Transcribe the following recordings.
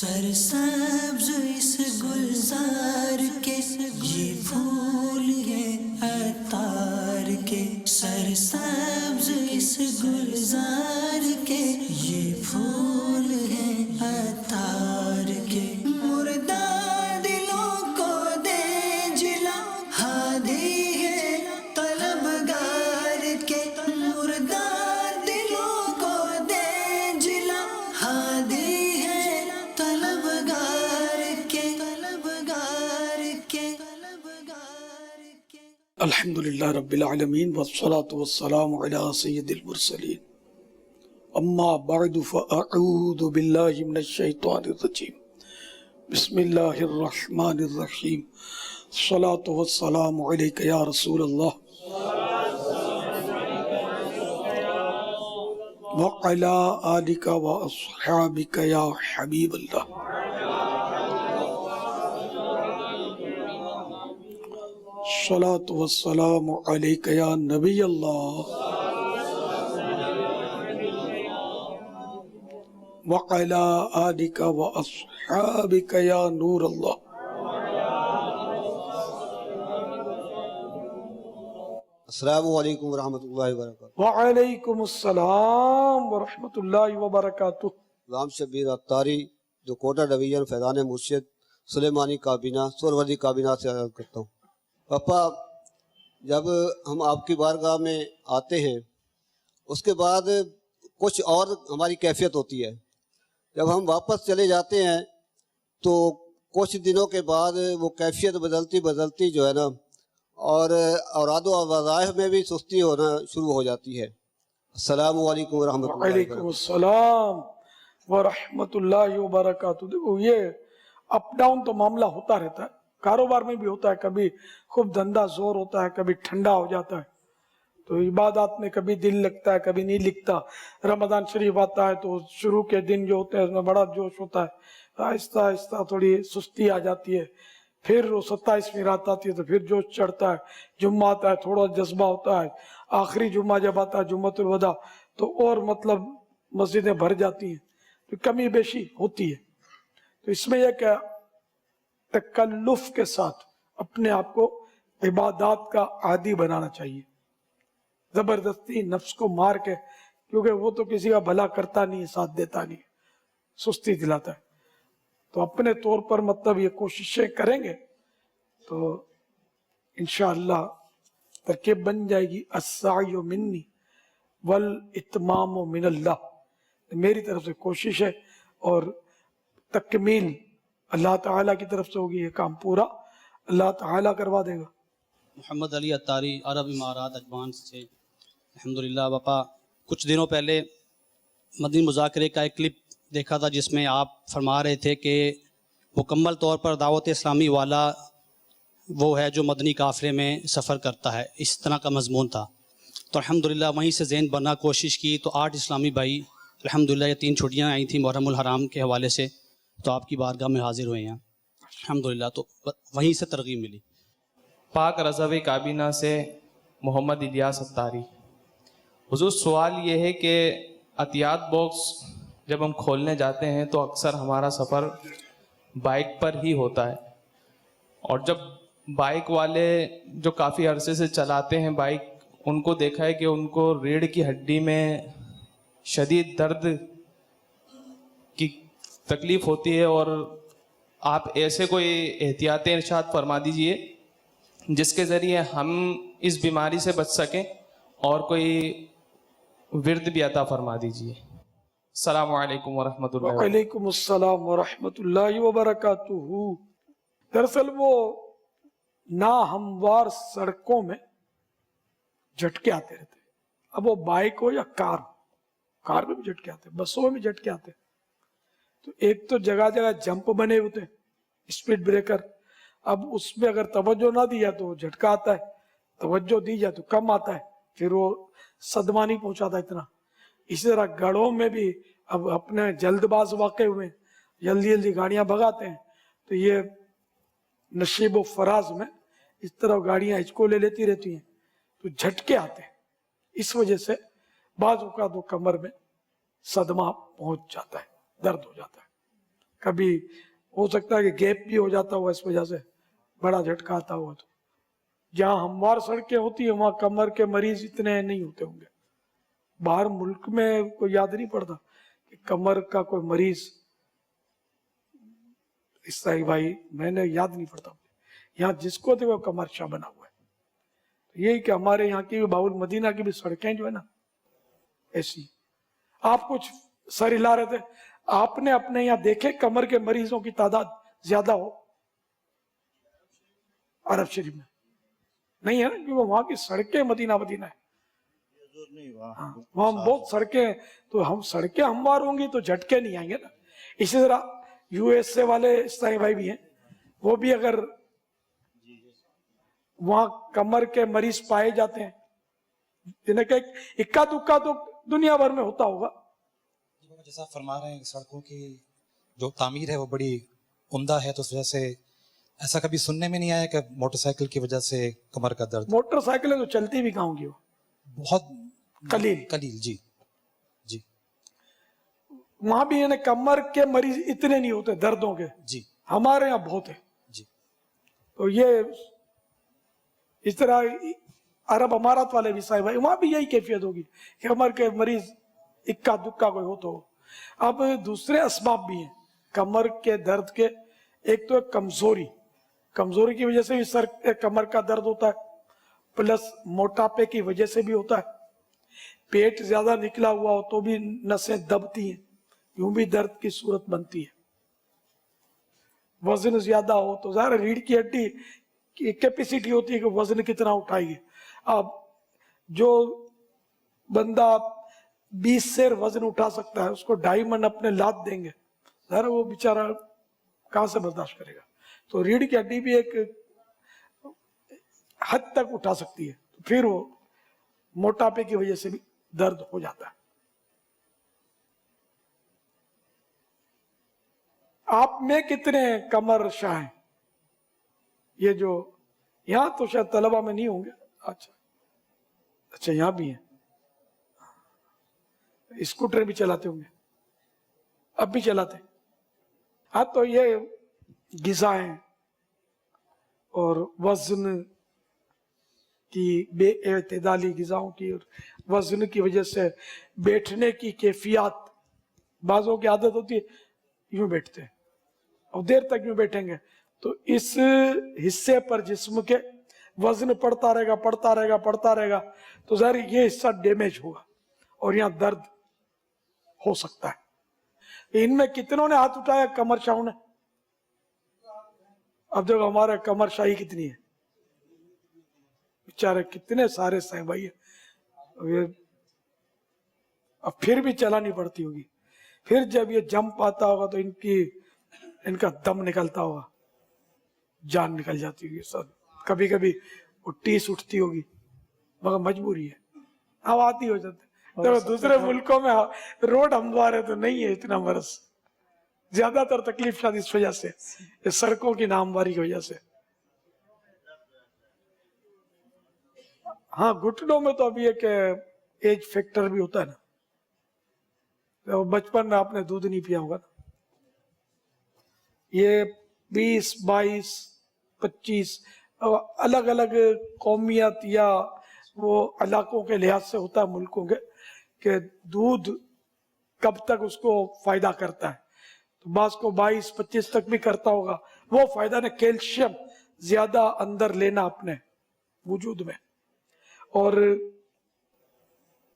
سرسبز اس گلزار کے یہ پھول ہیں عطار کے، سرسبز اس گلزار کے یہ پھول ہیں عطار کے، مردہ دلوں کو دے جلا ہادی ہے طلبگار کے، مردہ دلوں کو دے جلا ہادی الحمدللہ رب العالمین والصلاة والسلام علی سید المرسلین، اما بعد فاعوذ باللہ من الشیطان الرجیم، بسم اللہ الرحمن الرحیم، الصلاة والسلام علیک یا رسول اللہ وعلی آلک واصحابک یا حبیب اللہ۔ الصلاة والسلام علیک یا نبی اللہ وعلی آلک واصحابک یا نور اللہ۔ السلام علیکم ورحمۃ اللہ وبرکاتہ۔ وعلیکم السلام ورحمۃ اللہ وبرکاتہ۔ غلام شبیر عطاری، جو کوٹا ڈویژن فیضان مرشد سلیمانی کابینہ سوروردی کابینہ سے عرض کرتا ہوں۔ پاپا، جب ہم آپ کی بارگاہ میں آتے ہیں اس کے بعد کچھ اور ہماری کیفیت ہوتی ہے، جب ہم واپس چلے جاتے ہیں تو کچھ دنوں کے بعد وہ کیفیت بدلتی جو ہے نا، اور اوراد و وظائف میں بھی سستی ہونا شروع ہو جاتی ہے۔ السلام علیکم ورحمۃ اللہ وبرکاتہ۔ وعلیکم السلام ورحمۃ اللہ وبرکاتہ۔ دیکھو، یہ اپ ڈاؤن تو معاملہ ہوتا رہتا ہے، کاروبار میں بھی ہوتا ہے، کبھی خوب دھندا زور ہوتا ہے، کبھی ٹھنڈا ہو جاتا ہے، تو عبادات میں کبھی دل لگتا ہے کبھی نہیں لگتا۔ رمضان شریف آتا ہے تو شروع کے دن جو ہوتے ہیں اس میں بڑا جوش ہوتا ہے، آہستہ آہستہ تھوڑی سستی آ جاتی ہے، پھر وہ 27ویں رات آتی ہے تو پھر جوش چڑھتا ہے، جمعہ آتا ہے تھوڑا جذبہ ہوتا ہے، آخری جمعہ جب آتا ہے جمعۃ الوداع تو اور مطلب مسجدیں بھر جاتی ہیں، تو کمی بیشی ہوتی ہے۔ تو اس میں یہ کہ تکلف کے ساتھ اپنے آپ کو عبادات کا عادی بنانا چاہیے، زبردستی نفس کو مار کے، کیونکہ وہ تو کسی کا بھلا کرتا نہیں، ساتھ دیتا نہیں، سستی دلاتا ہے۔ تو اپنے طور پر مطلب یہ کوششیں کریں گے تو انشاءاللہ ترکیب بن جائے گی، السعی منی والاتمام من اللہ، میری طرف سے کوشش ہے اور تکمیل اللہ تعالیٰ کی طرف سے ہوگی، یہ کام پورا اللہ تعالیٰ کروا دے گا۔ محمد علی عطاری، عرب امارات اجمان سے۔ الحمدللہ باپا، کچھ دنوں پہلے مدنی مذاکرے کا ایک کلپ دیکھا تھا جس میں آپ فرما رہے تھے کہ مکمل طور پر دعوت اسلامی والا وہ ہے جو مدنی قافلے میں سفر کرتا ہے، اس طرح کا مضمون تھا۔ تو الحمدللہ وہیں سے ذہن بنا کوشش کی تو 8 اسلامی بھائی الحمدللہ یہ 3 چھٹیاں آئی تھیں محرم الحرام کے حوالے سے، تو آپ کی بارگاہ میں حاضر ہوئے ہیں الحمدللہ، تو وہیں سے ترغیب ملی۔ پاک رضوی کابینہ سے محمد الیاس عطاری۔ حضور، سوال یہ ہے کہ عطیات باکس جب ہم کھولنے جاتے ہیں تو اکثر ہمارا سفر بائک پر ہی ہوتا ہے، اور جب بائک والے جو کافی عرصے سے چلاتے ہیں بائک، ان کو دیکھا ہے کہ ان کو ریڑھ کی ہڈی میں شدید درد کی تکلیف ہوتی ہے، اور آپ ایسے کوئی احتیاطی ارشاد فرما دیجئے جس کے ذریعے ہم اس بیماری سے بچ سکیں، اور کوئی ورد بھی عطا فرما دیجئے۔ السلام علیکم ورحمۃ اللہ۔ وعلیکم السلام ورحمۃ اللہ وبرکاتہ۔ دراصل وہ ناہموار سڑکوں میں جھٹکے آتے رہتے ہیں، اب وہ بائک ہو یا کار میں بھی جھٹکے آتے ہیں، بسوں میں بھی جھٹکے آتے ہیں۔ تو ایک تو جگہ جگہ جمپ بنے ہوتے ہیں، اسپیڈ بریکر، اب اس میں اگر توجہ نہ دی جائے تو جھٹکا آتا ہے، توجہ دی جائے تو کم آتا ہے، پھر وہ صدمہ نہیں پہنچاتا اتنا۔ اسی طرح گڑھوں میں بھی اب اپنے جلد باز واقع ہوئے، جلدی جلدی گاڑیاں بھگاتے ہیں، تو یہ نشیب و فراز میں اس طرح گاڑیاں ہچکو لے لیتی رہتی ہیں تو جھٹکے آتے ہیں، اس وجہ سے بعض اوقات وہ کمر میں صدمہ پہنچ جاتا ہے، درد ہو جاتا ہے۔ कभी हो सकता है कि गैप भी हो जाता हुआ इस वजह से बड़ा झटका आता हुआ। तो जहाँ हमवार सड़कें होती है वहां कमर के मरीज इतने नहीं होते होंगे। बाहर मुल्क में कोई याद नहीं पड़ता कि कमर का कोई मरीज इस तरह भाई, मैंने याद नहीं पड़ता। यहाँ जिसको देखो कमर शाह बना हुआ है। तो यही कि हमारे यहाँ की बाउल मदीना की भी सड़कें जो है ना ऐसी। आप कुछ सर हिला रहे थे, आपने अपने यहाँ देखे कमर के मरीजों की तादाद ज्यादा हो अरब शरीफ में? नहीं है ना, क्योंकि वहां की सड़कें मदीना मदीना है। वहां बहुत सड़कें, तो हम सड़कें हमवार होंगी तो झटके नहीं आएंगे ना। इसी तरह यूएसए वाले इस्ताई भाई भी हैं, वो भी अगर वहां कमर के मरीज पाए जाते हैं, जिन्हें के इक्का दुक्का तो दुनिया भर में होता होगा। जैसा फरमा रहे हैं सड़कों की जो तामीर है वो बड़ी उम्दा है, तो उस वजह से ऐसा कभी सुनने में नहीं आया कि मोटरसाइकिल की वजह से कमर का दर्द। मोटरसाइकिलें तो चलती भी कहाँ होंगी, वो बहुत कलील कलील। जी जी वहां भी यानी कमर के मरीज इतने नहीं होते दर्दों के, जी हमारे यहाँ बहुत है जी। तो ये इस तरह अरब अमारात वाले भी साहिब भाई वहां भी यही कैफियत होगी कि कमर के मरीज इक्का दुक्का कोई हो तो। अब दूसरे असबाब भी हैं कमर के दर्द के। एक तो कमजोरी, कमजोरी की वजह से भी सर कमर का दर्द होता है, प्लस मोटापे की वजह से भी होता है। पेट ज्यादा निकला हुआ हो तो भी नसें दबती हैं, यूं भी दर्द की सूरत बनती है। वजन ज्यादा हो तो ज़ाहिर रीढ़ की हड्डी की कैपेसिटी होती है कि वजन कितना उठाएगी। अब जो बंदा 20 सेर वजन उठा सकता है उसको 2.5 मन अपने लाद देंगे, ज़ाहिर वो बेचारा कहां से बर्दाश्त करेगा। तो रीढ़ की हड्डी भी एक हद तक उठा सकती है, तो फिर वो मोटापे की वजह से भी दर्द हो जाता है। आप में कितने कमर शाह हैं? ये जो यहां तो शायद तलबा में नहीं होंगे। अच्छा अच्छा, यहां भी हैं, स्कूटर भी चलाते होंगे, अब भी चलाते। हाँ, तो ये गिज़ाएं और वजन की बेइतदाली गिज़ाओं की और वजन की वजह से बैठने की कैफियत, बाजों की आदत होती है यूं बैठते हैं और देर तक यूं बैठेंगे तो इस हिस्से पर जिस्म के वजन पड़ता रहेगा पड़ता रहेगा पड़ता रहेगा, तो ज़ाहिर ये हिस्सा डैमेज होगा और यहाँ दर्द हो सकता है। इनमें कितनों ने हाथ उठाया कमर शाहों ने? अब देखो हमारे कमर शाही कितनी है, बेचारे कितने सारे साईं भाई है। अब फिर भी चलानी पड़ती होगी, फिर जब ये जंप आता होगा तो इनका दम निकलता होगा, जान निकल जाती होगी सब। कभी कभी वो टीस उठती होगी मगर मजबूरी है, अब आती हो जाते। देखो दूसरे मुल्कों में रोड हमवार है तो नहीं है इतना मरज, ज्यादातर तकलीफ शायद इस वजह से, इस सड़कों की नामवारी की वजह से। हाँ, घुटनों में तो अभी एक एज फैक्टर भी होता है ना, तो बचपन में आपने दूध नहीं पिया होगा ना, ये 20, 22, 25 अलग अलग कौमियत या वो इलाकों के लिहाज से होता है मुल्कों के कि दूध कब तक उसको फायदा करता है। तो बास को 22, 25 तक भी करता होगा वो फायदा ने कैल्शियम ज्यादा अंदर लेना अपने वजूद में, और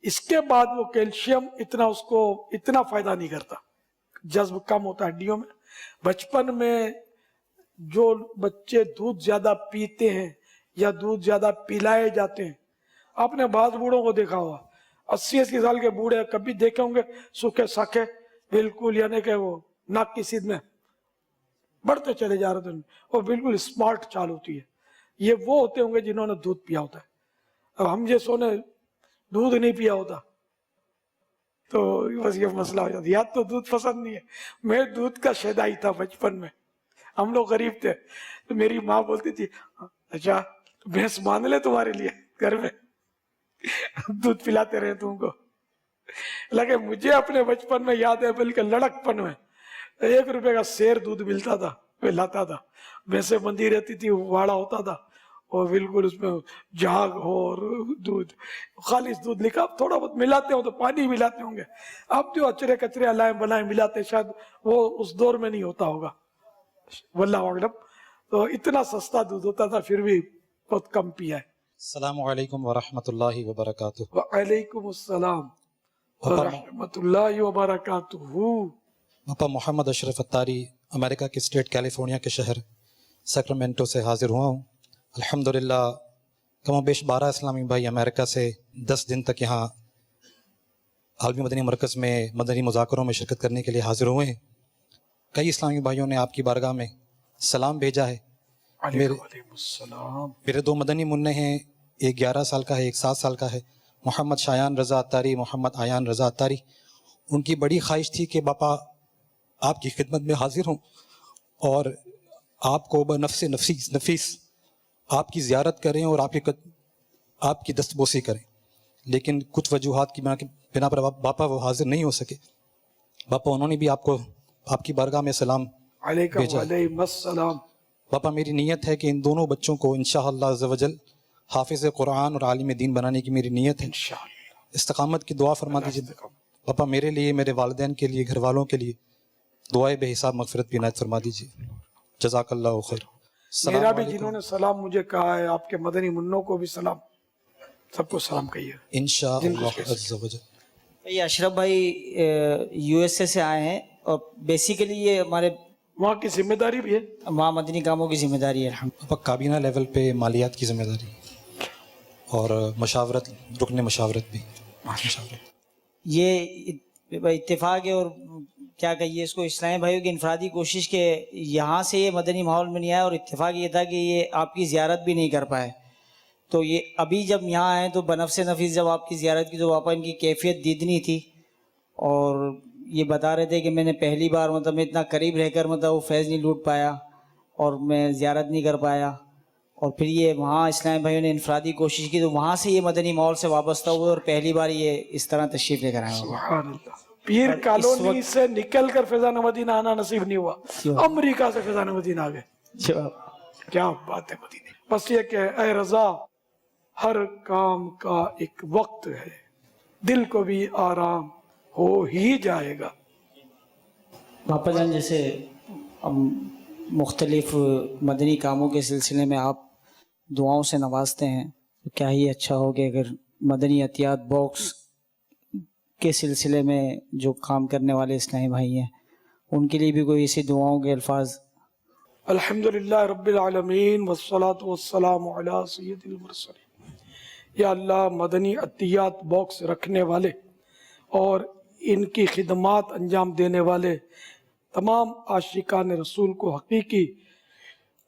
इसके बाद वो कैल्शियम इतना उसको इतना फायदा नहीं करता, जज्ब कम होता है हड्डियों में। बचपन में जो बच्चे दूध ज्यादा पीते हैं या दूध ज्यादा पिलाए जाते हैं, आपने बाद बूढ़ों को देखा होगा 80-80 साल के बूढ़े कभी देखे होंगे सूखे साखे बिल्कुल, यानी कि वो नाक की सीध में बढ़ते चले जा रहे थे और बिल्कुल स्मार्ट चाल होती है। ये वो होते होंगे जिन्होंने दूध पिया होता है। अब हम जैसों ने दूध नहीं पिया होता तो बस ये मसला हो जाता। याद तो दूध पसंद नहीं है, मैं दूध का शैदाई था बचपन में, हम लोग गरीब थे तो मेरी माँ बोलती थी अच्छा भैंस मान ले तुम्हारे लिए घर में दूध पिलाते रहे तुमको। लगे मुझे अपने बचपन में याद है बल्कि लड़कपन में 1 रुपए का शेर दूध मिलता था, वे लाता था, भैंसे बंधी रहती थी, वाड़ा होता था और बिल्कुल उसमें झाग हो और दूध, खालिश दूध लिखा। अब थोड़ा बहुत मिलाते हो तो पानी मिलाते होंगे, अब जो अचरे कचरे अलाए बनाए मिलाते शायद वो उस दौर में नहीं होता होगा, वल्लाहु आलम। तो इतना सस्ता दूध होता था, फिर भी बहुत कम पिया है। अस्सलामु अलैकुम व रहमतुल्लाहि व बरकातुहू। वालेकुम अस्सलाम व रहमतुल्लाहि व बरकातुहू। पापा मोहम्मद अशरफ अत्तारी अमेरिका के स्टेट कैलिफोर्निया के शहर सैक्रामेंटो से हाजिर हुआ हूँ। अल्हम्दुलिल्लाह कम बेश 12 इस्लामी भाई अमेरिका से 10 दिन तक यहाँ आलमी मदनी मरकज़ में मदनी मुज़ाकरों में शिरकत करने के लिए हाजिर हुए हैं। कई इस्लामी भाइयों ने आपकी बारगाह में सलाम भेजा है। मेरे 2 मदनी मुन्ने हैं, एक 11 साल का है, एक 7 साल का है, मोहम्मद शायान रज़ा अत्तारी, मोहम्मद आयान रज़ा अत्तारी। उनकी बड़ी ख्वाहिश थी कि बापा आपकी खिदमत में हाजिर हों और आपको बनफ्स नफीस आपकी ज़ियारत करें और आपकी दस्तबोसी करें, लेकिन कुछ वजूहात की बिना पर बापा वो हाजिर नहीं हो सके। बापा उन्होंने भी आपकी बारगाह में सलाम भेजा। बापा मेरी नीयत है कि इन दोनों बच्चों को इंशाअल्लाह अज़्ज़ व जल हाफिज़ कुरान और आलिम दीन बनाने की मेरी नीयत है। इस्तकामत की दुआ फरमा दीजिए बापा, मेरे लिए, मेरे वालिदैन के लिए, घर वालों के लिए दुआए बेहिसाब मग़फ़िरत भी इनायत फरमा दीजिए। जज़ाकल्लाहु खैर। मेरा भी जिन्होंने सलाम मुझे कहा है, आपके मदनी मुन्नों को भी सलाम, सबको सलाम कहिए इंशाअल्लाह अज़्ज़ व जल। ये अशरफ भाई यूएसए से आए हैं और बेसिकली ये हमारे वहाँ की जिम्मेदारी भी है, वहाँ मदनी कामों की जिम्मेदारी है। पापा काबीना लेवल पे मालियात की जिम्मेदारी और मशावरत, रुकने मशावरत भी। ये इत्तेफाक है और क्या कहिए इसको, इस्लामी भाइयों की इनफरादी कोशिश के यहाँ से ये मदनी माहौल में नहीं आया और इत्तेफाक ये था कि ये आपकी ज़ियारत भी नहीं कर पाए। तो ये अभी जब यहाँ आए तो बनफ्स नफीस जब आपकी ज़ियारत की तो पापा इनकी कैफियत दीदनी थी और ये बता रहे थे कि मैंने पहली बार मतलब मैं इतना करीब रहकर मतलब वो फैज़ नहीं लूट पाया और मैं ज़ियारत नहीं कर पाया। और फिर ये वहाँ इस्लामी भाइयों ने इनफरादी कोशिश की तो वहाँ से ये मदनी माहौल से वाबस्ता हुए और पहली बार ये इस तरह तशरीफ लेकर आए। पीर कॉलोनी से निकल कर फैजान मदीना आना नसीब नहीं हुआ, अमेरिका से फैजान मदीना आ गए। क्या बात है मदीने। बस ये कि ऐ रज़ा, हर काम का एक वक्त है, दिल को भी आराम हो ही जाएगा। पापा जान जैसे मुख्तलिफ मदनी कामों के सिलसिले में आप दुआओं से नवाजते हैं, तो क्या ही अच्छा हो कि अगर मदनी अतियात बॉक्स के सिलसिले में जो काम करने वाले इस्लामी भाई हैं उनके लिए भी कोई ऐसी दुआओं के अल्फाज। अल्हम्दुलिल्लाह रब्बिल आलमीन वस्सलातु वस्सलामु अला सय्यिदिल मुरसलीन। या अल्लाह, मदनी अतियात बॉक्स रखने वाले और इनकी खिदमात अंजाम देने वाले तमाम आशिकान रसूल को हकीकी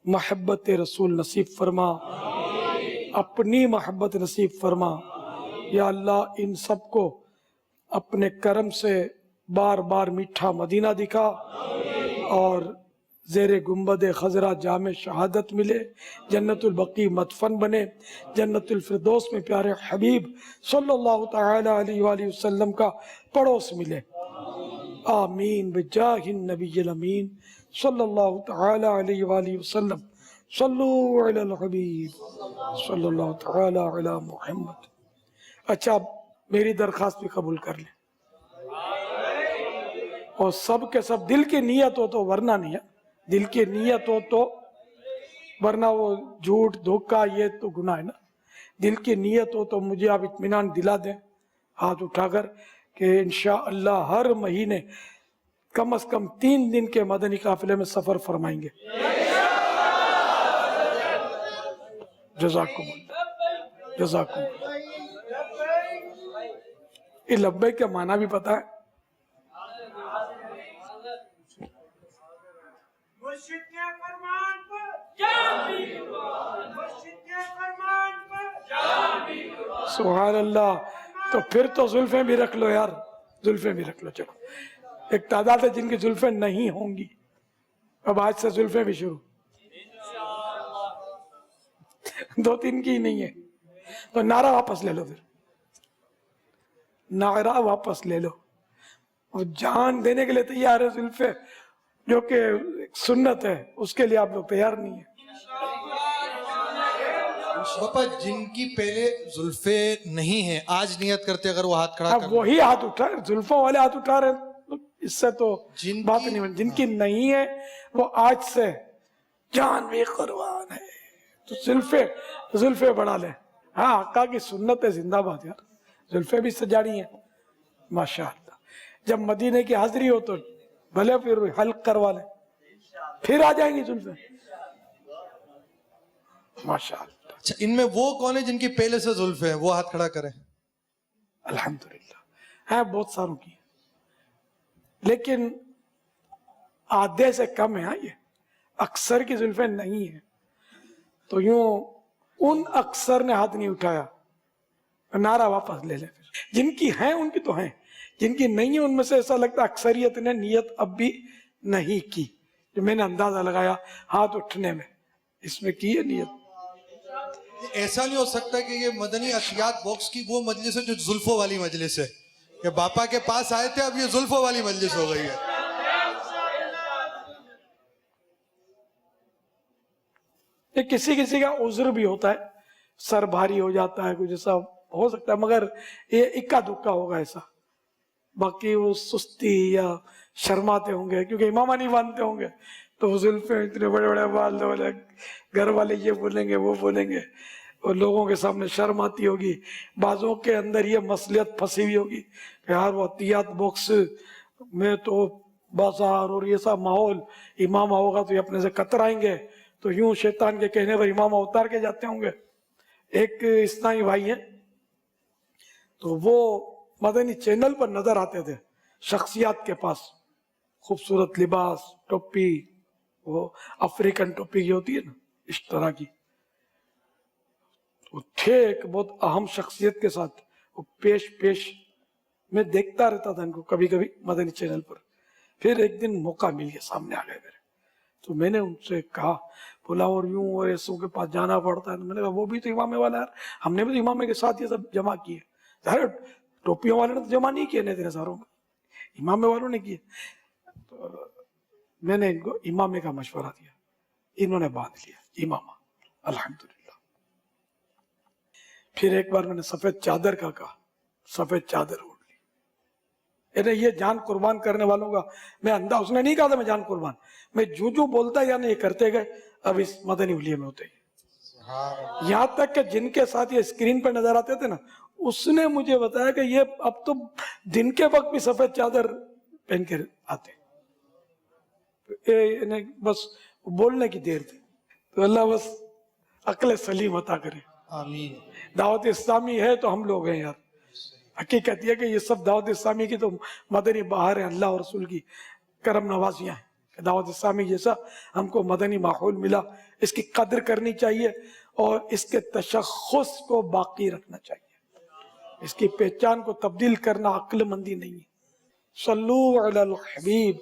महब्बत रसूल नसीब फरमा, अपनी महब्बत नसीब फरमा। या अल्लाह, इन सब को अपने करम से बार बार मीठा मदीना दिखा और ज़ेरे गुंबद खजरा जामे शहादत मिले, जन्नतुल बकी मदफन बने, जन्नतुल फिरदौस में प्यारे हबीब सल्लल्लाहु तआला अलैहि वसल्लम का पड़ोस मिले। आमीन बिजाहिन नबिय्यिल अमीन सल्लल्लाहु तआला अलैहि वसल्लम। सल्लु अलल हबीब सल्लल्लाहु तआला अला मुहम्मद। अच्छा, मेरी दरख्वास्त भी कबूल कर ले और सब के सब दिल की नीयत हो तो, वरना नहीं है, दिल की नीयत हो तो, वरना वो झूठ धोखा ये तो गुनाह है ना। दिल की नीयत हो तो मुझे आप इत्मीनान दिला दें हाथ उठाकर कि इंशाअल्लाह हर महीने कम से कम 3 दिन के मदनी काफिले में सफर फरमाएंगे। जज़ाकुमुल्लाह जज़ाकुमुल्लाह। ये लब्बैक का माना भी पता है? सुभान अल्लाह। तो फिर तो जुल्फें भी रख लो यार, जुल्फें भी रख लो। चलो, एक तादाद है जिनकी जुल्फें नहीं होंगी, अब आज से जुल्फें भी शुरू। 2-3 की नहीं है तो नारा वापस ले लो, फिर नारा वापस ले लो और जान देने के लिए तैयार है जुल्फे, जो कि एक सुन्नत है, उसके लिए आप लोग तैयार नहीं है। पापा जिनकी पहले जुल्फे नहीं है आज नियत करते अगर वो हाथ खड़ा अब कर वही हाथ उठा रहे, जुल्फों वाले हाथ उठा रहे, तो इससे तो जिनकी- बात नहीं बनी। जिनकी नहीं है वो आज से जान भी कुर्बान है, तो जुल्फे बढ़ा ले। हाँ, हक्का की सुन्नत है, जिंदाबाद यार। जुल्फे भी सजाड़ी हैं माशाअल्लाह। जब मदीने की हाजिरी हो तो भले फिर हल्क करवा ले, फिर आ जाएंगी जुल्फे माशाअल्लाह। अच्छा, इनमें वो कौन है जिनकी पहले से जुल्फे है, वो हाथ खड़ा करें। अल्हम्दुलिल्लाह है, बहुत सारों की, लेकिन आधे से कम है। हाँ, ये अक्सर की जुल्फे नहीं है, तो यूं उन अक्सर ने हाथ नहीं उठाया, नारा वापस ले ले। फिर जिनकी हैं उनकी तो हैं, जिनकी नहीं है उनमें से ऐसा लगता है अक्सरियत ने नियत अब भी नहीं की, जो मैंने अंदाजा लगाया हाथ उठने में, इसमें की है नियत। ऐसा नहीं हो सकता कि ये मदनी अशियात बॉक्स की वो मजलिस है जो जुल्फों वाली मजलिस है, कि बापा के पास आए थे अब ये जुल्फों वाली मजलिस हो गई है। ये किसी किसी का उज्र भी होता है, सर भारी हो जाता है, कुछ ऐसा हो सकता है, मगर ये इक्का दुक्का होगा ऐसा। बाकी वो सुस्ती या शर्माते होंगे क्योंकि इमामा नहीं बांधते होंगे, तो वो जुल्फे इतने बड़े बड़े बाल वाले, घर वाले ये बोलेंगे वो बोलेंगे, और लोगों के सामने शर्म आती होगी। बाजों के अंदर ये मसलियत फंसी हुई होगी कि यार वो अतियात बॉक्स में तो बाजार और ये सब माहौल, इमामा होगा तो ये अपने से कतराएंगे, तो यूं शैतान के कहने पर इमामा उतार के जाते होंगे। एक इस्लामी भाई है, तो वो मदनी चैनल पर नजर आते थे शख्सियात के पास, खूबसूरत लिबास, टोपी, वो अफ्रीकन टोपी की होती है ना, इस तरह की। वो थे एक बहुत अहम शख्सियत के साथ, वो पेश मैं देखता रहता था इनको कभी कभी मदनी चैनल पर। फिर एक दिन मौका मिल गया, सामने आ गए मेरे, तो मैंने उनसे कहा, बोला और यूं और ऐसों के पास जाना पड़ता है। तो मैंने कहा वो भी तो इमामे वाला यार, हमने भी तो इमामे के साथ ये सब जमा किए। अरे टोपियों वाले ने तो जमा नहीं किए ने तेरे सारों में, इमामे वालों ने किए। तो मैंने इनको इमामे का मशवरा दिया, इन्होंने बांध लिया इमामा, अल्हम्दुलिल्लाह। फिर एक बार मैंने सफेद चादर का कहा, सफेद चादर ओढ़ ली। ये जान कुर्बान करने वालों का मैं अंदाज, उसने नहीं कहा था मैं जान कुर्बान, मैं जो बोलता या नहीं करते गए, अब इस मदनी हुलिये में होते ही। यहाँ तक कि जिनके साथ ये स्क्रीन पर नजर आते थे ना, उसने मुझे बताया कि ये अब तो दिन के वक्त भी सफेद चादर पहन के आते, इन्हें बस बोलने की देर थी। तो अल्लाह बस अक्ल सलीम अता करे, आमीन। दावत इस्लामी है तो हम लोग हैं यार। हकीकत यह कि ये सब दावत इस्लामी की तो मदनी बाहर है, अल्लाह और रसूल की करम नवाजियां हैं। दावत इस्लामी जैसा हमको मदनी माहौल मिला, इसकी कदर करनी चाहिए और इसके तशख़्ख़ुस को बाकी रखना चाहिए। इसकी पहचान को तब्दील करना अक्लमंदी नहीं है। सल्लू अलल हबीब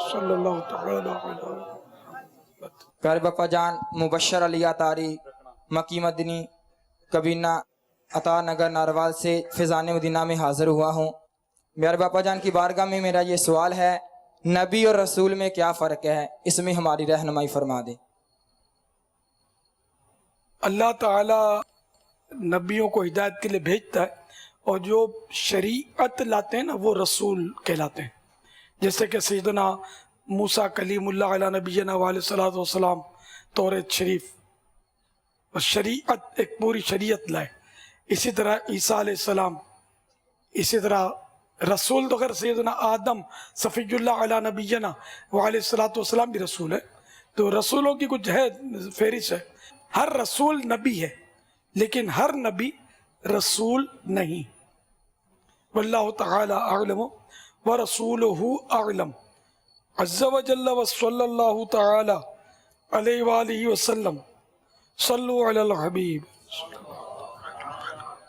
सल्लल्लाहु तआला अलैहि वसल्लम। प्यारे बापा जान मुबश्शर अली अतारी मक्की मदनी कबीना अता नगर नारवाल से फिजान मदीना में हाजिर हुआ हूँ। प्यारे बापा जान की बारगाह में मेरा ये सवाल है, नबी और रसूल में क्या फ़र्क है, इसमें हमारी रहनुमाई फरमा दें। अल्लाह ताला नबियों को हिदायत के लिए भेजता है, और जो शरीयत लाते हैं ना वो रसूल कहलाते हैं। जैसे कि सैयदना मूसा कलीमुल्लाह अला नबीना वालैहिस्सलातु वस्सलाम तौरात शरीफ और शरीयत, एक पूरी शरीयत लाए। इसी तरह ईसा अलैहिस्सलाम, इसी तरह रसूल तो खैर सैयदना आदम सफ़ीयुल्लाह अला नबीना वालैहिस्सलातु वस्सलाम भी रसूल है। तो रसूलों की कुछ है फेरिश है। हर रसूल नबी है, लेकिन हर नबी रसूल नहीं। वल्लाहु तआला अअलम व रसूलुहु अअलम। अज़्ज़ा व जल्ला व सल्लल्लाहु तआला अलैहि व आलिहि वसल्लम। सल्लु अलल हबीब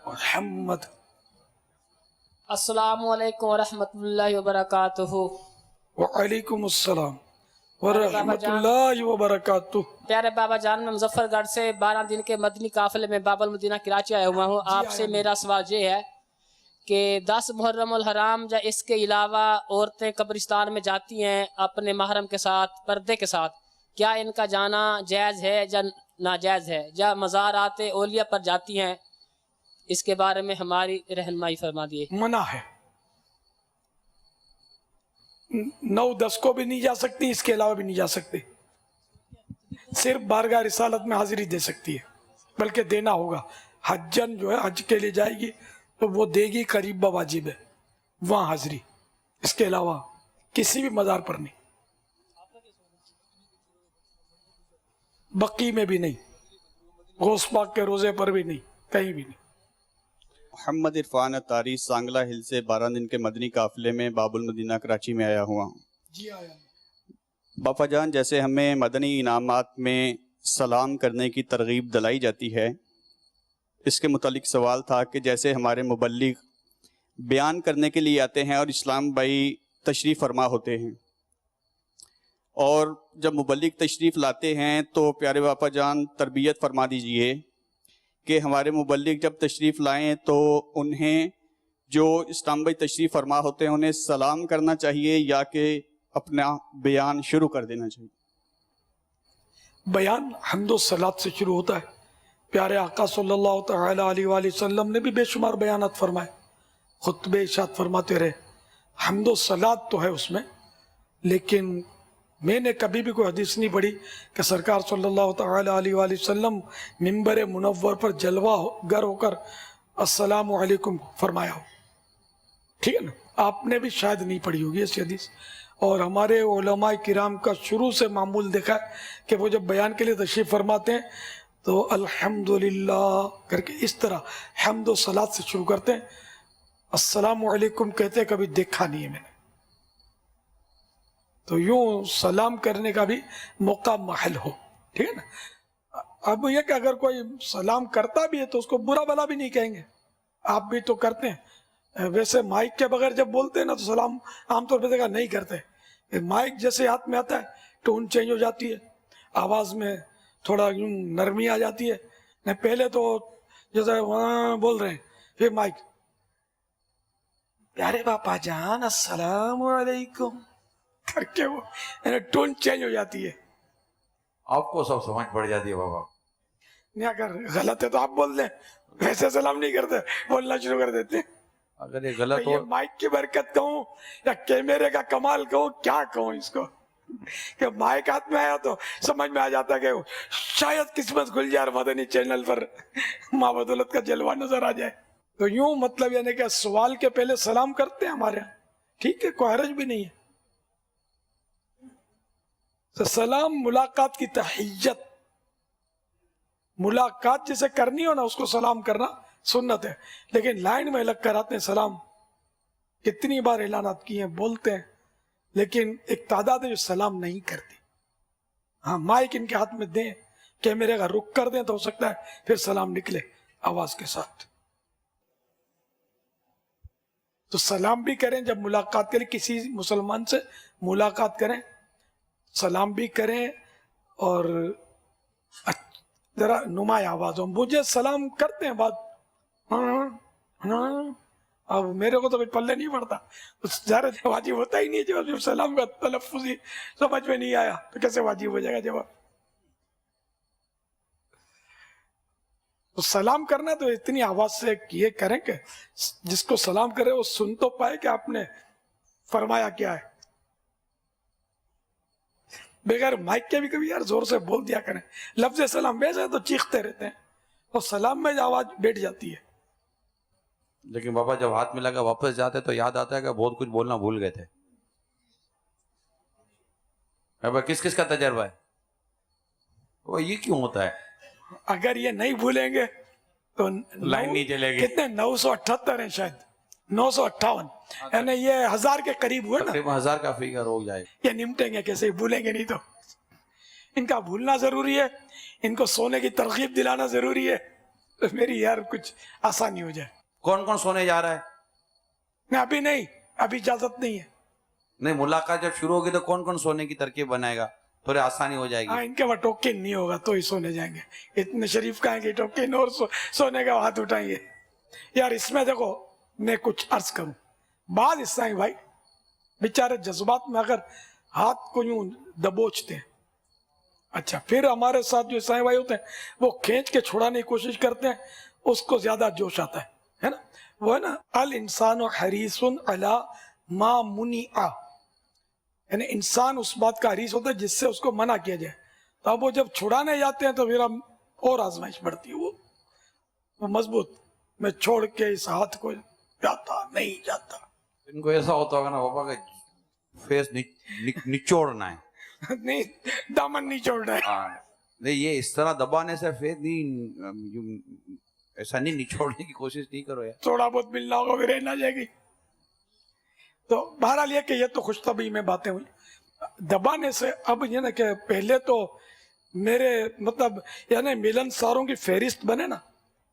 मुहम्मद। अस्सलामु अलैकुम वरहमतुल्लाहि वबरकातुहू। व अलैकुम अस्सलाम व रहमतुल्लाहि व बरकातुहू। प्यारे बाबा जान, मैं मुजफ्फरगढ़ से 12 दिन के मदनी काफिले में बाबल मदीना कराची आया हुआ हूँ। आपसे मेरा सवाल ये है کہ 10 محرم الحرام یا اس کے علاوہ عورتیں قبرستان میں جاتی ہیں اپنے محرم کے ساتھ پردے کے ساتھ، کیا ان کا جانا جائز ہے یا ناجائز ہے؟ یا مزارات اولیاء پر جاتی ہیں، اس کے بارے میں ہماری رہنمائی فرما دیے۔ منع ہے، 9-10 کو بھی نہیں جا سکتی، اس کے علاوہ بھی نہیں جا سکتی، صرف بارگاہ رسالت میں حاضری دے سکتی ہے، بلکہ دینا ہوگا۔ حجن جو ہے حج کے لیے جائے گی تو وہ دے گی، قریب واجب ہے وہاں حاضری، اس کے علاوہ کسی بھی مزار پر نہیں، بقی میں بھی نہیں، غوث پاک کے روزے پر بھی نہیں، کہیں بھی نہیں۔ محمد عرفان اتاری سانگلہ ہل سے 12 دن کے مدنی قافلے میں باب المدینہ کراچی میں آیا ہوا ہوں۔ جی آیا باپا جان، جیسے ہمیں مدنی انعامات میں سلام کرنے کی ترغیب دلائی جاتی ہے، اس کے متعلق سوال تھا کہ جیسے ہمارے مبلغ بیان کرنے کے لیے آتے ہیں اور اسلام بھائی تشریف فرما ہوتے ہیں، اور جب مبلغ تشریف لاتے ہیں تو پیارے باپا جان تربیت فرما دیجئے کہ ہمارے مبلغ جب تشریف لائیں تو انہیں جو اسلام بھائی تشریف فرما ہوتے ہیں انہیں سلام کرنا چاہیے یا کہ اپنا بیان شروع کر دینا چاہیے؟ بیان حمد و صلات سے شروع ہوتا ہے۔ پیارے آقا صلی اللہ تعالی علیہ وآلہ وسلم نے بھی بے شمار بیانات فرمائے، خطبے ارشاد فرماتے رہے، حمد و صلات تو ہے اس میں، لیکن میں نے کبھی بھی کوئی حدیث نہیں پڑھی کہ سرکار صلی اللہ تعالی علیہ وآلہ وسلم منبر منور پر جلوہ گر ہو کر السلام علیکم فرمایا ہو، ٹھیک ہے نا؟ آپ نے بھی شاید نہیں پڑھی ہوگی ایسی حدیث، اور ہمارے علماء کرام کا شروع سے معمول دیکھا ہے کہ وہ جب بیان کے لیے تشریف فرماتے ہیں تو الحمدللہ کر کے اس طرح حمد و صلات سے شروع کرتے ہیں، السلام علیکم کہتے کبھی دیکھا نہیں ہے میں نے۔ تو یوں سلام کرنے کا بھی موقع محل ہو، ٹھیک ہے نا؟ اب یہ کہ اگر کوئی سلام کرتا بھی ہے تو اس کو برا بلا بھی نہیں کہیں گے، آپ بھی تو کرتے ہیں، ویسے مائک کے بغیر جب بولتے ہیں نا تو سلام عام طور پہ دیکھا نہیں کرتے، مائک جیسے ہاتھ میں آتا ہے ٹون چینج ہو جاتی ہے، آواز میں تھوڑا یوں نرمی آ جاتی ہے، نہیں پہلے تو جیسے وہاں بول رہے ہیں، پھر مائک پیارے باپا جان السلام علیکم کر کے وہ ٹون چینج ہو جاتی ہے۔ آپ کو سب سمجھ پڑ جاتی ہے بابا، نہیں اگر غلط ہے تو آپ بول دیں، ویسے سلام نہیں کرتے، بولنا شروع کر دیتے ہیں۔ اگر یہ غلط یہ ہو مائک کی برکت کہوں یا کیمرے کا کمال کہوں، کیا کہوں اس کو، کہ مائک ہاتھ میں آیا تو سمجھ میں آ جاتا ہے کہ شاید قسمت کھل جائے اور مدنی چینل پر ماں بدولت کا جلوہ نظر آ جائے۔ تو یوں مطلب یعنی کہ سوال کے پہلے سلام کرتے ہیں ہمارے ہاں، ٹھیک ہے، کوئی حرج بھی نہیں ہے۔ تو سلام ملاقات کی تحیت، ملاقات جسے کرنی ہو نا اس کو سلام کرنا سنت ہے، لیکن لائن میں لگ کر آتے ہیں سلام، کتنی بار اعلانات کیے ہیں، بولتے ہیں، لیکن ایک تعداد ہے جو سلام نہیں کرتی۔ ہاں مائک ان کے ہاتھ میں دیں، کیمرے کا رخ کر دیں تو ہو سکتا ہے پھر سلام نکلے آواز کے ساتھ۔ تو سلام بھی کریں جب ملاقات کریں، کسی مسلمان سے ملاقات کریں سلام بھی کریں، اور ذرا نمایاں آواز ہو۔ مجھے سلام کرتے ہیں بات، اب میرے کو تو کچھ پلے نہیں پڑتا، زیادہ واجب ہوتا ہی نہیں ہے، جب سلام کا تلفظ ہی سمجھ میں نہیں آیا تو کیسے واجب ہو جائے گا جواب۔ تو سلام کرنا تو اتنی آواز سے یہ کریں کہ جس کو سلام کرے وہ سن تو پائے کہ آپ نے فرمایا کیا ہے۔ بغیر مائک کے بھی کبھی یار زور سے بول دیا کریں، لفظ سلام ویسے تو چیختے رہتے ہیں اور سلام میں آواز بیٹھ جاتی ہے۔ لیکن بابا جب ہاتھ ملا کے واپس جاتے تو یاد آتا ہے کہ بہت کچھ بولنا بھول گئے تھے۔ بابا کس کس کا تجربہ ہے؟ وہ یہ کیوں ہوتا ہے؟ اگر یہ نہیں بھولیں گے تو لائن نہیں چلے گی۔ کتنے 978 ہیں، شاید 958، یعنی یہ 1000 کے قریب ہوئے نا، تقریباً 1000 کا فیگر ہو جائے گا۔ یہ نمٹیں گے کیسے، بھولیں گے نہیں تو۔ ان کا بھولنا ضروری ہے، ان کو سونے کی ترغیب دلانا ضروری ہے، تو میری یار کچھ آسانی ہو جائے۔ کون کون سونے جا رہا ہے؟ نہیں ابھی نہیں، ابھی اجازت نہیں ہے۔ نہیں ملاقات جب شروع ہوگی تو کون کون سونے کی ترکیب بنائے گا، تھوڑی آسانی ہو جائے ہاں گی۔ ان کے وہاں ٹوکن نہیں ہوگا تو ہی سونے جائیں گے، اتنے شریف کہیں گے ٹوکن اور سونے کا ہاتھ اٹھائیں گے۔ یار اس میں دیکھو मैं कुछ अर्ज करूं। बाद ईसाई भाई बेचारे जज्बात में अगर हाथ को यूं दबोचते हैं, अच्छा फिर हमारे साथ जो ईसाई भाई होते हैं वो खींच के छुड़ाने की कोशिश करते हैं, उसको ज्यादा जोश आता है ना। वो है ना अल इंसान हरीसुन अला मा मुनिआ, यानी इंसान उस बात का हरीस होता है जिससे उसको मना किया जाए। तो अब वो जब छुड़ाने जाते हैं तो फिर हम और आजमाइश बढ़ती है। वो मजबूत, मैं छोड़ के इस हाथ को जाता नहीं जाता। इनको ऐसा होता होगा ना पापा का फेस निचोड़ना है। नहीं, दामन नहीं छोड़ना है। नहीं, ये इस तरह दबाने से फेस नहीं, ऐसा नहीं निचोड़ने की कोशिश नहीं करो यार। थोड़ा बहुत मिलना होगा फिर रहना जाएगी। तो बहरहाल ये कि ये तो खुशतबी में बातें हुई दबाने से। अब ये ना कि पहले तो मेरे मतलब यानी मिलनसारों की फहरिस्त बने ना,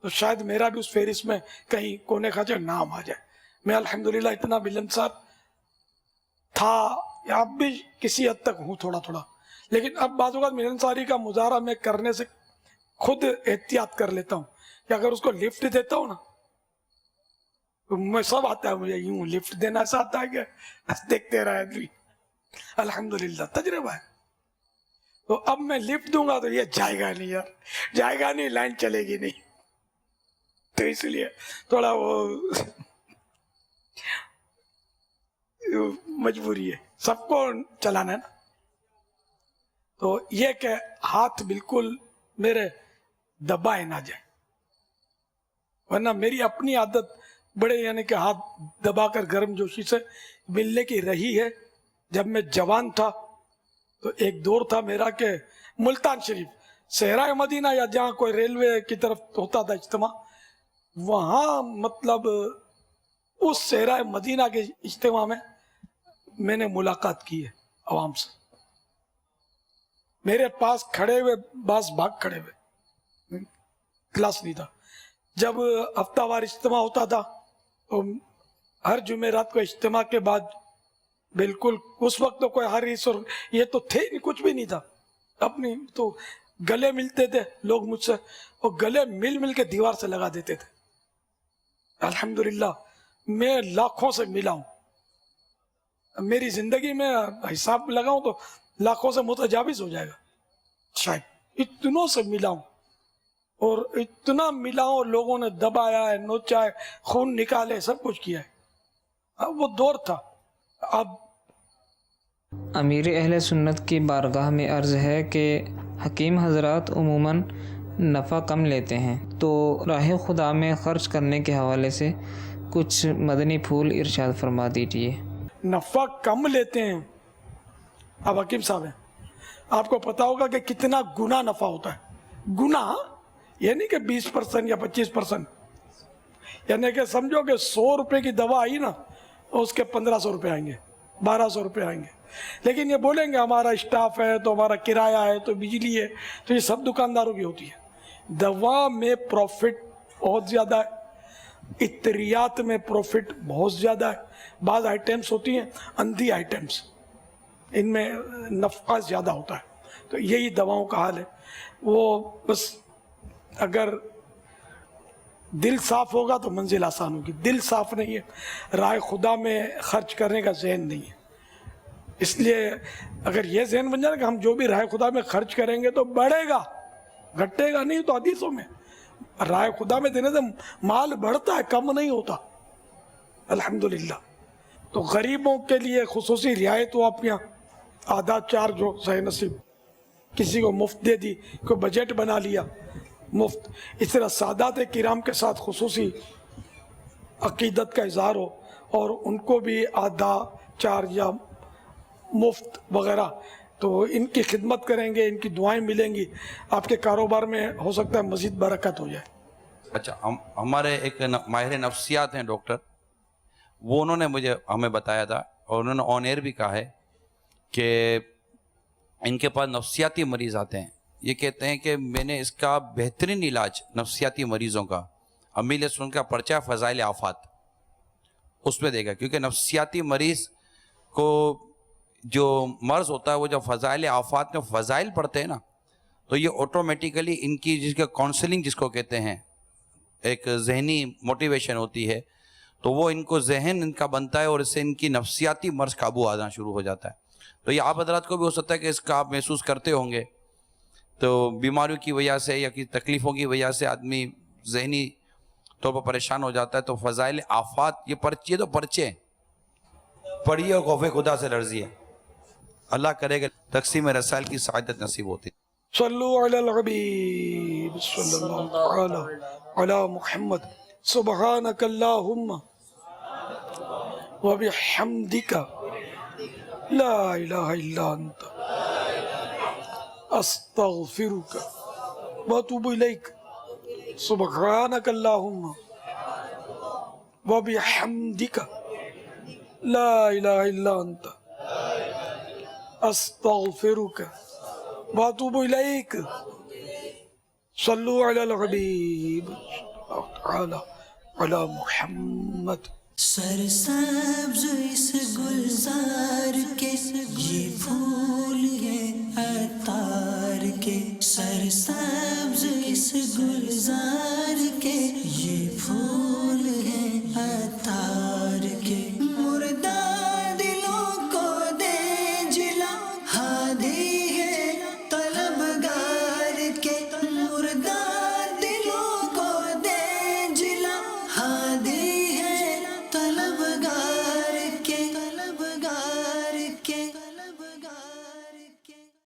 तो शायद मेरा भी उस फहरिस्त में कहीं कोने खाचे नाम आ जाए। मैं अल्हम्दुलिल्लाह इतना मिलनसार था, या अब भी किसी हद तक हूँ थोड़ा थोड़ा, लेकिन अब बाज़ औक़ात मिलनसारी का मुजाहरा मैं करने से खुद एहतियात कर लेता हूँ कि अगर उसको लिफ्ट देता हूँ ना तो मैं सब आता है, मुझे यूं लिफ्ट देना ऐसा आता है कि देखते रहे। अल्हम्दुलिल्लाह तजर्बा है। तो अब मैं लिफ्ट दूंगा तो ये जाएगा नहीं यार, जाएगा नहीं, लाइन चलेगी नहीं। तो इसलिए थोड़ा वो मजबूरी है, सबको चलाना है ना। तो ये कि हाथ बिल्कुल मेरे दबाए ना जाए, वरना मेरी अपनी आदत बड़े यानी कि हाथ दबाकर गर्मजोशी से मिलने की रही है। जब मैं जवान था तो एक दौर था मेरा कि मुल्तान शरीफ, सहरा मदीना या जहाँ कोई रेलवे की तरफ होता था इज्तिमा, वहाँ मतलब उस सहरा मदीना के इज्तिमा में मैंने मुलाकात की है आवाम से। मेरे पास खड़े हुए बास भाग खड़े हुए, क्लास नहीं था। जब हफ्तावार इज्तिमा होता था तो हर जुमेरात को इज्तिमा के बाद बिल्कुल उस वक्त तो कोई हरीस और ये तो थे नहीं, कुछ भी नहीं था। अपनी तो गले मिलते थे लोग मुझसे, और गले मिल मिल के दीवार से लगा देते थे। अल्हम्दुलिल्लाह मैं लाखों से मिला हूँ, मेरी जिंदगी में हिसाब लगाऊं तो लाखों से मुतजाविज हो जाएगा शायद। इतनों से मिला हूँ और इतना मिला हूँ, और लोगों ने दबाया है, नोचा है, खून निकाले, सब कुछ किया है। अब वो दौर था। अब अमीर अहले सुन्नत की बारगाह में अर्ज़ है कि हकीम हजरात उमूमन नफ़ा कम लेते हैं, तो राह खुदा में ख़र्च करने के हवाले से कुछ मदनी फूल इरशाद फरमा दीजिए। नफ़ा कम लेते हैं। अब हकीम साहब हैं, आपको पता होगा कि कितना गुना नफ़ा होता है। गुना ये नहीं कि 20% या 25%, यानी कि समझो कि 100 रुपये की दवा आई ना, उसके 1500 रुपये आएंगे, 1200 रुपये आएंगे। लेकिन ये बोलेंगे हमारा स्टाफ है, तो हमारा किराया है, तो बिजली है, तो ये सब दुकानदारों की होती है। दवा में प्रॉफिट बहुत ज़्यादा है, इत्रियात में प्रॉफिट बहुत ज़्यादा है। बाज़ आइटम्स होती हैं अंधी आइटम्स, इनमें नफ़ा ज़्यादा होता है। तो यही दवाओं का हाल है। वो बस अगर दिल साफ होगा तो मंजिल आसान होगी। दिल साफ नहीं है, राह खुदा में खर्च करने का जहन नहीं है। इसलिए अगर ये जहन बन जाए कि हम जो भी राह खुदा में खर्च करेंगे तो बढ़ेगा, घटेगा नहीं। तो हदीसों में राह खुदा में देने से माल बढ़ता है, कम नहीं होता। अल्हम्दुलिल्लाह। तो गरीबों के लिए खुसूसी रियायत हो आप यहाँ, आधा चार्ज हो, सही नसीब, किसी को मुफ्त दे दी, कोई बजट बना लिया मुफ्त। इस तरह सादात किराम के साथ खुसूसी अकीदत का इजहार हो और उनको भी आधा चार्ज या मुफ्त वगैरह, तो इनकी खिदमत करेंगे, इनकी दुआएं मिलेंगी, आपके कारोबार में हो सकता है मज़ीद बरकत हो जाए। अच्छा, हमारे एक माहिर नफ्सियात हैं डॉक्टर, वो उन्होंने हमें बताया था और उन्होंने ऑन एयर भी कहा है कि इनके पास नफ्सियाती मरीज़ आते हैं। ये कहते हैं कि मैंने इसका बेहतरीन इलाज नफ्सियाती मरीज़ों का अमील सुन का पर्चा फ़ज़ाइल आफ़ात उसमें देगा, क्योंकि नफ्सियाती मरीज़ को जो मर्ज़ होता है वो जब फ़ज़ाइल आफ़ात में फ़ज़ाइल पढ़ते हैं ना, तो ये ऑटोमेटिकली इनकी जिसका काउंसलिंग जिसको कहते हैं, एक जहनी मोटिवेशन होती है, تو وہ ان کو ذہن ان کا بنتا ہے اور اس سے ان کی نفسیاتی مرض قابو آنا شروع ہو جاتا ہے. تو یہ آپ حضرات کو بھی ہو سکتا ہے کہ اس کا آپ محسوس کرتے ہوں گے. تو بیماریوں کی وجہ سے یا کسی تکلیفوں کی وجہ سے آدمی ذہنی طور پر پریشان ہو جاتا ہے. تو فضائل آفات یہ پرچے تو پرچے پڑھیے اور خوف خدا سے لرزیے. اللہ کرے گا تقسیم رسائل کی سعادت نصیب ہوتی. صلو علی الحبیب صلی اللہ تعالی علی محمد. سبحانک اللہم وبحمدک لا الہ الا انت استغفرک واتوب الیک. سبحانک اللہم وبحمدک لا الہ الا انت استغفرک واتوب الیک. صلو علی الحبیب تعالی علی محمد. سرسبز اس گلزار کے یہ پھول ہیں عطار کے. سرسبز اس گلزار